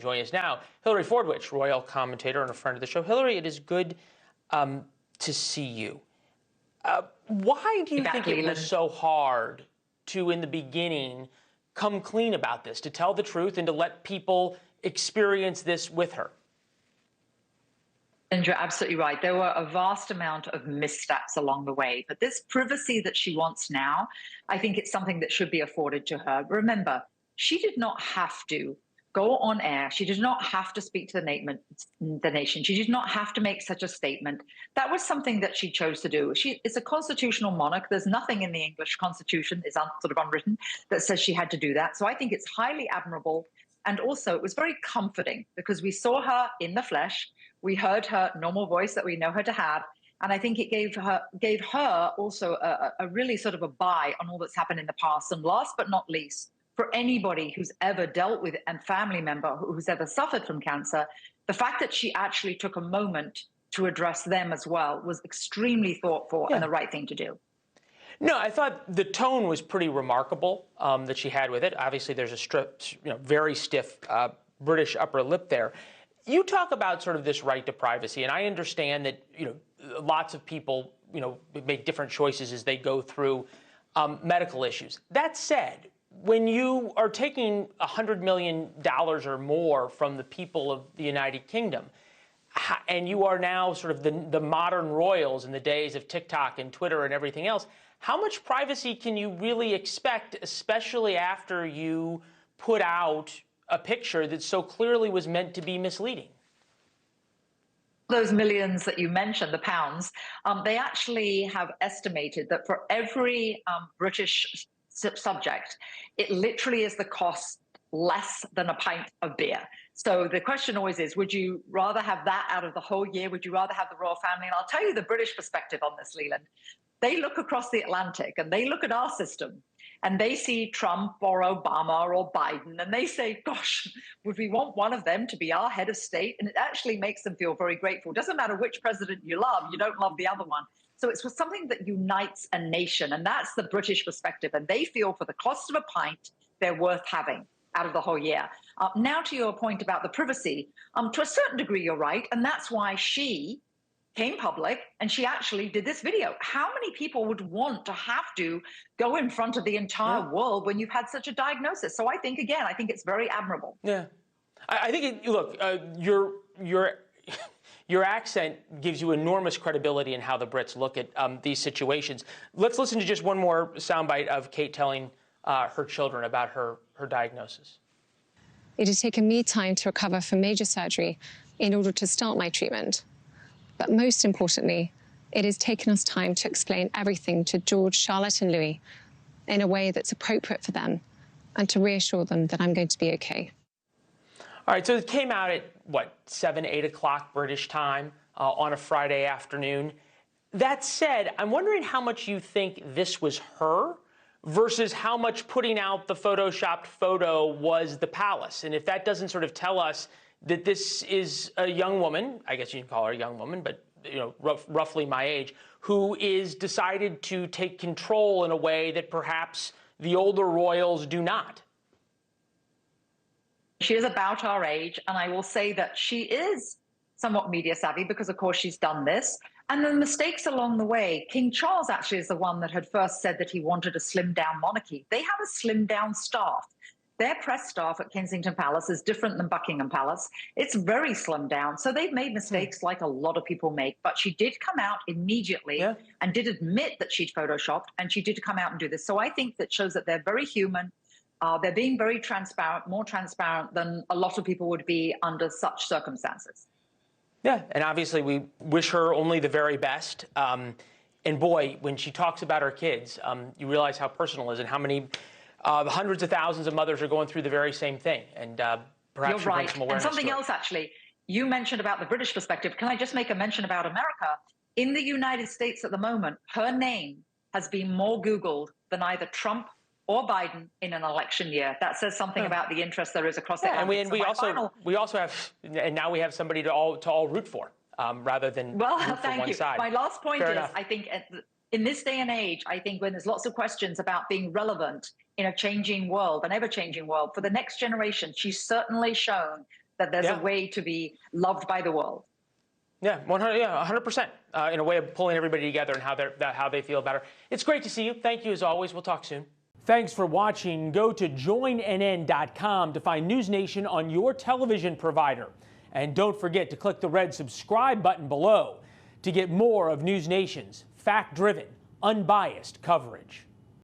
joining us now. Hillary Fordwich, royal commentator and a friend of the show. Hillary, it is good to see you. Why do you think it was so hard to, in the beginning, come clean about this, to tell the truth and to let people experience this with her? And you're absolutely right. There were a vast amount of missteps along the way. But this privacy that she wants now, I think it's something that should be afforded to her. Remember, she did not have to go on air. She did not have to speak to the nation. She did not have to make such a statement. That was something that she chose to do. She is a constitutional monarch. There's nothing in the English Constitution, it's sort of unwritten, that says she had to do that. So I think it's highly admirable. And also, it was very comforting because we saw her in the flesh. We heard her normal voice that we know her to have. And I think it gave her also a really sort of a buy on all that's happened in the past. And last but not least, for anybody who's ever dealt with a family member who's ever suffered from cancer, the fact that she actually took a moment to address them as well was extremely thoughtful and the right thing to do. No, I thought the tone was pretty remarkable that she had with it. Obviously, there's a very stiff British upper lip there. You talk about sort of this right to privacy, and I understand that lots of people make different choices as they go through medical issues. That said, when you are taking $100 million or more from the people of the United Kingdom, and you are now sort of the modern royals in the days of TikTok and Twitter and everything else, how much privacy can you really expect, especially after you put out a picture that so clearly was meant to be misleading? Those millions that you mentioned, the pounds, they actually have estimated that for every British subject, it literally is the cost less than a pint of beer. So the question always is, would you rather have that out of the whole year? Would you rather have the royal family? And I'll tell you the British perspective on this, Leland. They look across the Atlantic and they look at our system and they see Trump or Obama or Biden and they say, gosh, would we want one of them to be our head of state? And it actually makes them feel very grateful. It doesn't matter which president you love, you don't love the other one. So it's something that unites a nation, and that's the British perspective. And they feel for the cost of a pint, they're worth having out of the whole year. Now to your point about the privacy, to a certain degree, you're right. And that's why she came public and she actually did this video. How many people would want to have to go in front of the entire world when you've had such a diagnosis? So I think, again, I think it's very admirable. Yeah. I think, look, your accent gives you enormous credibility in how the Brits look at these situations. Let's listen to just one more soundbite of Kate telling her children about her diagnosis. It has taken me time to recover from major surgery in order to start my treatment. But most importantly, it has taken us time to explain everything to George, Charlotte and Louis in a way that's appropriate for them and to reassure them that I'm going to be okay. All right, so it came out at, 7, 8 o'clock British time on a Friday afternoon. That said, I'm wondering how much you think this was her versus how much putting out the photoshopped photo was the palace. And if that doesn't sort of tell us that this is a young woman, I guess you can call her a young woman, but roughly my age, who is decided to take control in a way that perhaps the older royals do not. She is about our age, and I will say that she is somewhat media savvy because, of course, she's done this. And the mistakes along the way, King Charles actually is the one that had first said that he wanted a slimmed-down monarchy. They have a slimmed-down staff. Their press staff at Kensington Palace is different than Buckingham Palace. It's very slimmed down. So they've made mistakes like a lot of people make. But she did come out immediately and did admit that she'd photoshopped, and she did come out and do this. So I think that shows that they're very human. They're being very transparent, more transparent than a lot of people would be under such circumstances. Yeah, and obviously we wish her only the very best. And boy, when she talks about her kids, you realize how personal it is and how many hundreds of thousands of mothers are going through the very same thing. And perhaps you're right. Some awareness. And something else, actually, you mentioned about the British perspective. Can I just make a mention about America? In the United States at the moment, her name has been more Googled than either Trump or Biden in an election year. That says something about the interest there is across the Atlantic. And we also have, and now we have somebody to all root for, rather than root for one side. My last point Fair is, enough. I think in this day and age, I think when there's lots of questions about being relevant in a changing world, an ever-changing world, for the next generation, she's certainly shown that there's Yeah. a way to be loved by the world. Yeah, 100%. In a way of pulling everybody together and how they feel about her. It's great to see you. Thank you as always. We'll talk soon. Thanks for watching. Go to joinnn.com to find NewsNation on your television provider. And don't forget to click the red subscribe button below to get more of NewsNation's fact-driven, unbiased coverage.